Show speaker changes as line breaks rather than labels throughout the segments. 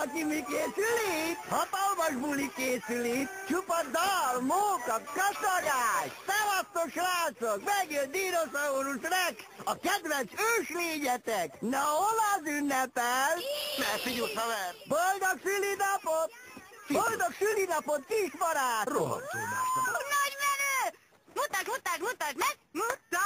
valaki mi készül itt? Hatalmas buli készül itt. Csupa dal, móka, kaszagás. Szevasztok, srácok! Megjön Dinoszaurusz Rex, a kedvenc őslényetek. Na, hol az ünnepel?
Megfigyelsz, haver!
Boldog szülinapot! Boldog szülinapot, kisbarát!
Rohadt zónásnak.
Nagy menő! Mutasd meg! Mutasd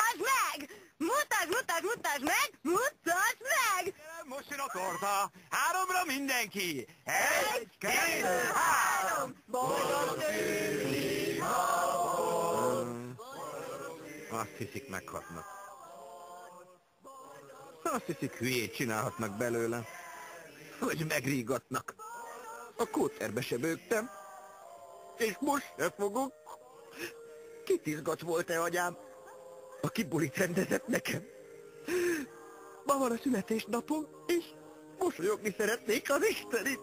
meg! Mutasd meg! Mutasd meg!
Most jön a torta! 3-ra mindenki! 1, 2, 3!
Boldog
Azt hiszik, meghatnak. Azt hiszik, hülyét csinálhatnak belőle. Hogy megrígatnak. A kóterbe se bőgtem. És most se fogok. Kit izgat volt-e, agyám? Aki bulit rendezett nekem. Ma van a születésnapom, és mosolyogni szeretnék az Istenit.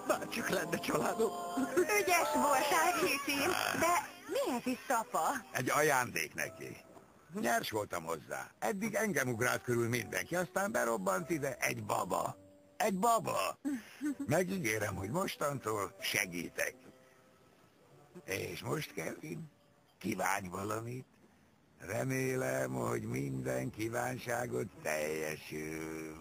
Bárcsak lenne családom.
Ügyes voltál, Kitin, de miért is szapa?
Egy ajándék neki. Nyers voltam hozzá. Eddig engem ugrált körül mindenki, aztán berobbant ide egy baba. Egy baba. Megígérem, hogy mostantól segítek. És most, Kevin, kívánj valamit. Remélem, hogy minden kívánságod teljesül.